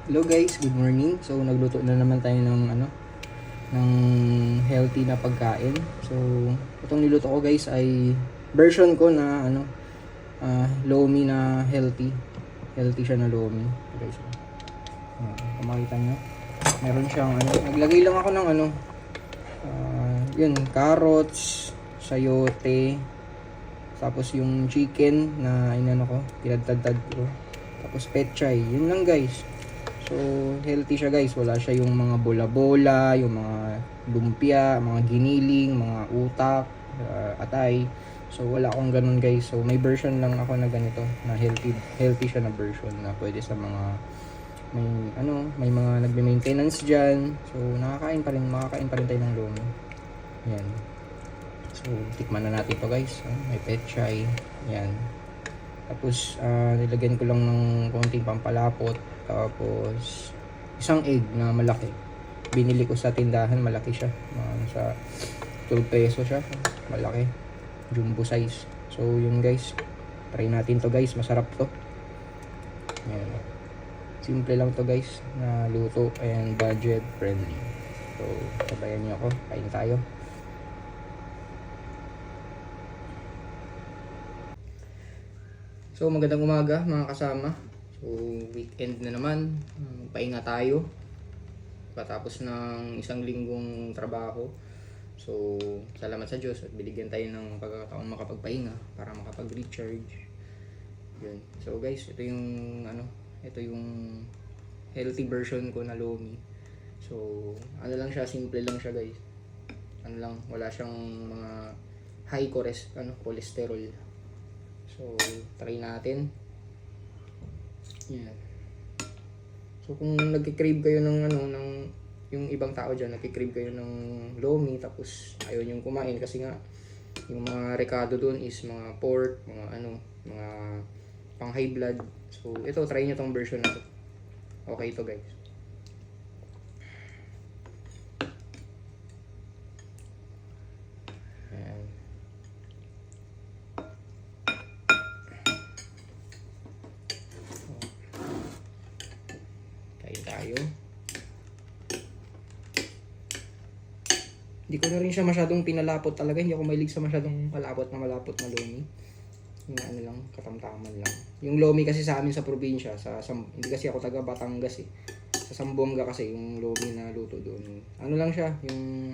Hello guys, good morning. So nagluto na naman tayo ng healthy na pagkain. So itong niluto ko guys ay version ko na lomi na healthy. Healthy siya na lomi. Guys. Kung makita nyo, meron siyang naglagay lang ako ng yun, carrots, sayote, tapos yung chicken na pinadtad ko. Tapos pechay, yun lang guys. So, healthy siya guys. Wala siya yung mga bola-bola, yung mga lumpia, mga giniling, mga utak, atay. So, wala akong ganun guys. So, may version lang ako na ganito, na healthy siya na version na pwede sa mga may mga nagme-maintenance diyan. So, makakain pa rin tayo ng lomi. Yan. So, tikman na natin to guys. May pechay. Yan. Tapos, nilagyan ko lang ng konting pampalapot. Tapos, isang egg na malaki. Binili ko sa tindahan, malaki siya. Sa 12 peso siya. Malaki. Jumbo size. So, yun guys. Try natin to guys. Masarap to. Ayan. Simple lang to guys na luto and budget friendly. So, sabayan niyo ako. Kain tayo. So, magandang umaga mga kasama. So, weekend na naman. Pahinga tayo. Patapos ng isang linggong trabaho. So, salamat sa Diyos at binigyan tayo ng pagkakataon makapagpahinga para makapag-recharge. Yun. So, guys, ito yung healthy version ko na lomi. So, lang siya, simple lang siya, guys. Wala siyang mga high cholesterol. So, try natin. Yan. So, kung nagki-crave kayo ng yung ibang tao dyan, nagki-crave kayo ng lomi, tapos ayaw nyo kumain kasi nga, yung mga rekado dun is mga pork, mga pang high blood. So, ito, try nyo tong version na to. Okay ito, guys. Ayan. Kain tayo. Hindi ko na rin siya masyadong pinalapot talaga. Hindi ako mahilig sa masyadong malapot na lomi. Yung lang, katamtaman lang. Yung lomi kasi sa amin sa probinsya, hindi kasi ako taga Batangas eh. Sa Zamboanga kasi yung lomi na luto doon. Lang siya, yung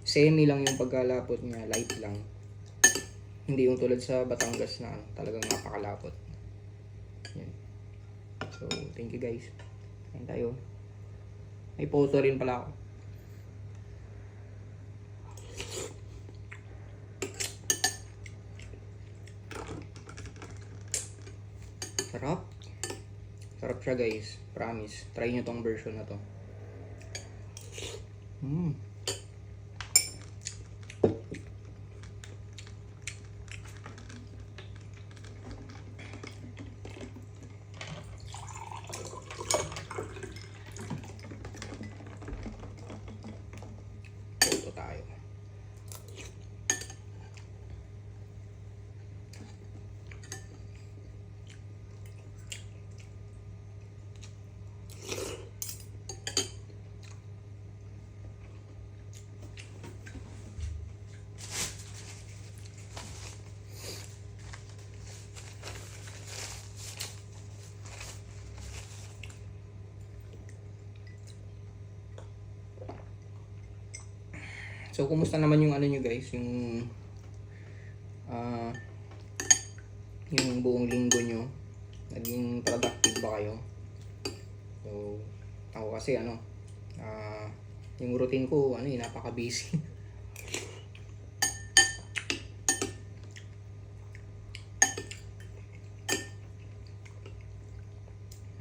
semi lang yung pagkalapot niya, light lang. Hindi yung tulad sa Batangas na talagang napakalapot. Yan. So, thank you guys. Kain tayo. May photo rin pala ako. Sarap. Sarap siya guys. Promise. Try nyo tong version na to. Ito tayo. So, kumusta naman yung nyo guys? Yung buong linggo nyo? Naging productive ba kayo? So, ako kasi yung routine ko, napaka-busy.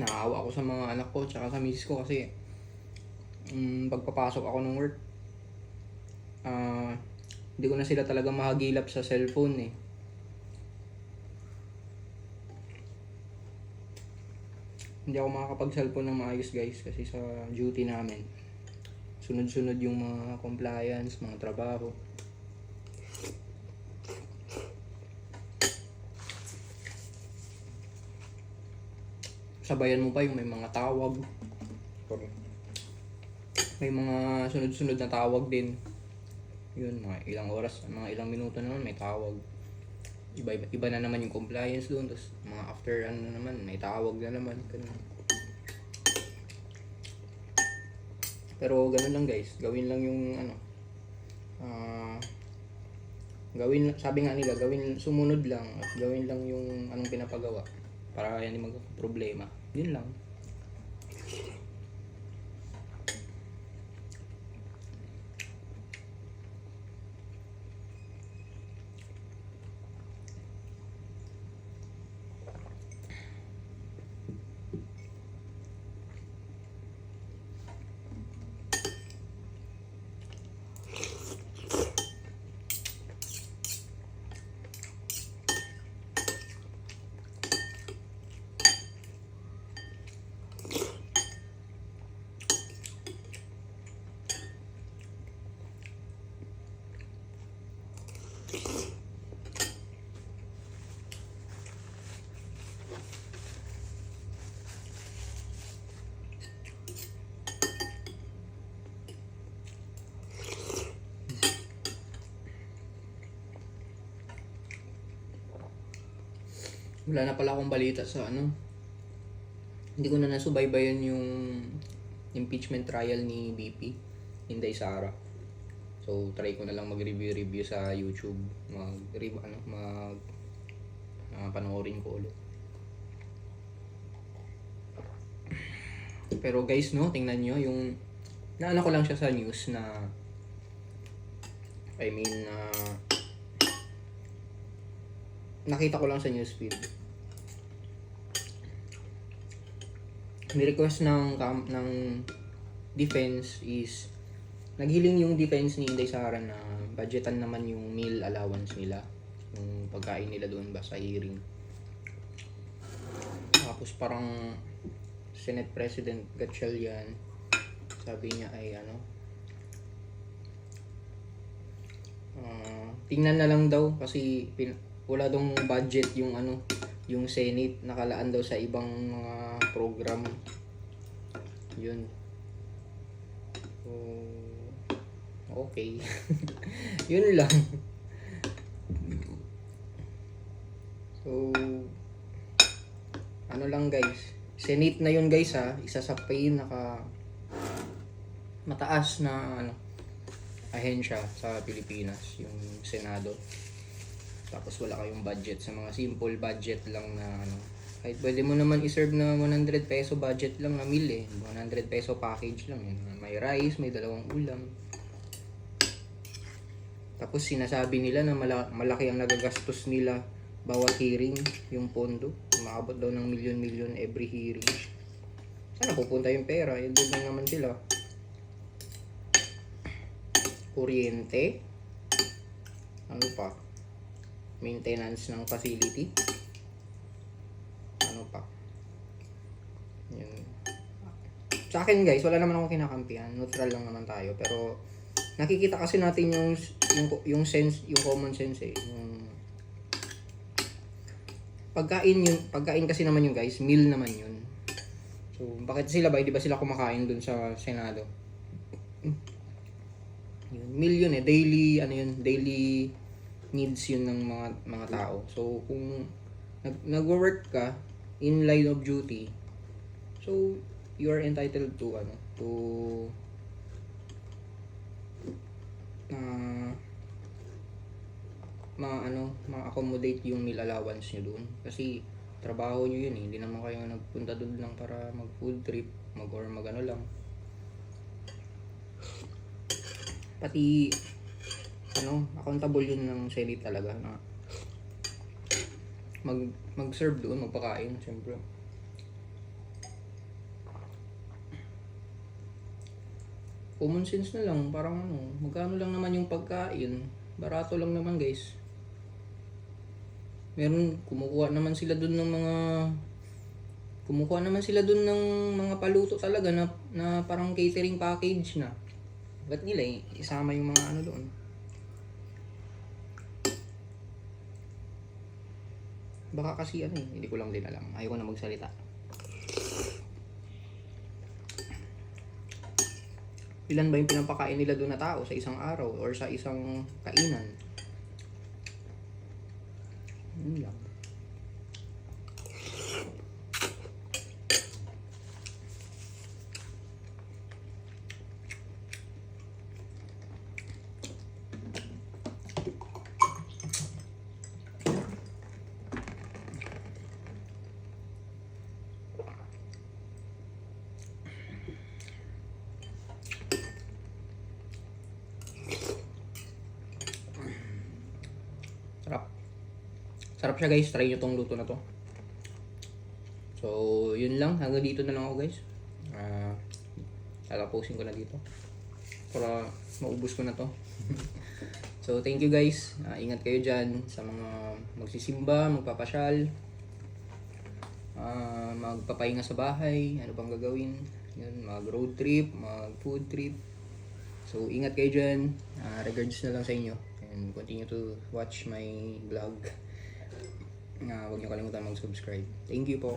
Naawa ako sa mga anak ko, tsaka sa misis ko kasi pagpapasok ako ng work, hindi ko na sila talaga mahagilap sa cellphone eh. Hindi ako makakapag-cellphone ng maayos guys kasi sa duty namin. Sunod-sunod yung mga compliance, mga trabaho. sabayan mo pa yung may mga tawag. May mga sunod-sunod na tawag din. Yun, mga ilang oras, mga ilang minuto naman may tawag. Iba na naman yung compliance doon. Tapos mga after ano na naman, may tawag na naman. Ganun. Pero ganun lang guys, gawin lang yung ano. Gawin, sabi nga nila, gawin, sumunod lang at gawin lang yung anong pinapagawa para hindi magka-problema. Yun lang. Wala na pala akong balita sa ano. Hindi ko na nasubaybayan yung impeachment trial ni BP, Inday Sara. So try ko na lang mag-review sa YouTube, panoorin ko ulit. Pero guys, no, tingnan nyo yung naano ko lang siya sa news na nakita ko lang sa newsfeed. Ni-request ng defense is naghiling yung defense ni Inday Sara na budgetan naman yung meal allowance nila, yung pagkain nila doon ba sa hearing. Tapos parang Senate President Gatchalian, sabi niya ay ano, tingnan na lang daw kasi wala dong budget yung ano, yung Senate, nakalaan daw sa ibang mga program. Yun. So, okay. Yun lang. So, ano lang guys, Senate na yun guys ha, isa sa pinaka mataas na ano, ahensya sa Pilipinas, yung Senado. Tapos wala kayong budget sa mga simple budget lang na ano. Kahit pwede mo naman iserve na 100 peso budget lang na meal eh. 100 peso package lang yun. May rice, may dalawang ulam. Tapos sinasabi nila na malaki ang nagagastos nila bawat hearing, yung pondo. Umaabot daw ng milyon-milyon every hearing. Saan pupunta yung pera? Yun doon lang naman sila. Kuryente. Ano pa? Maintenance ng facility. Ano pa? Yun. Sa akin guys, wala naman akong kinakampihan. Neutral lang naman tayo. Pero nakikita kasi natin yung sense, yung common sense eh. Yung pagkain kasi naman yung guys, meal naman yun. So, bakit sila ba? Di ba sila kumakain dun sa Senado? Yun, meal yun eh. Daily needs yun ng mga tao. So, kung nag-work ka in line of duty, so, you are entitled to, ma-accommodate yung meal allowance nyo doon. Kasi, trabaho nyo yun eh. Hindi naman kayo nagpunta doon lang para mag-food trip, mag-ano lang. Pati, accountable yun ng Senate talaga na mag-serve doon, magpakain, siyempre. Common sense na lang, parang magkano lang naman yung pagkain, barato lang naman guys. Kumukuha naman sila doon ng mga paluto talaga na parang catering package na. Ba't nila isama yung mga doon? Baka kasi hindi ko lang din alam. Ayaw ko na magsalita. ilan ba yung pinapakain nila doon na tao sa isang araw or sa isang kainan. Yun lang. Sarap. Sarap siya guys. Try nyo tong luto na to. So, yun lang. Hanggang dito na lang ako guys. Tatapusin ko na dito. Para maubos ko na to. So, thank you guys. Ingat kayo dyan sa mga magsisimba, magpapasyal, magpapahinga sa bahay, ano pang gagawin. Yun, mag road trip, mag food trip. So, ingat kayo dyan. Regards na lang sa inyo. And continue to watch my vlog. Huwag niyo kalimutan mag-subscribe. Thank you po.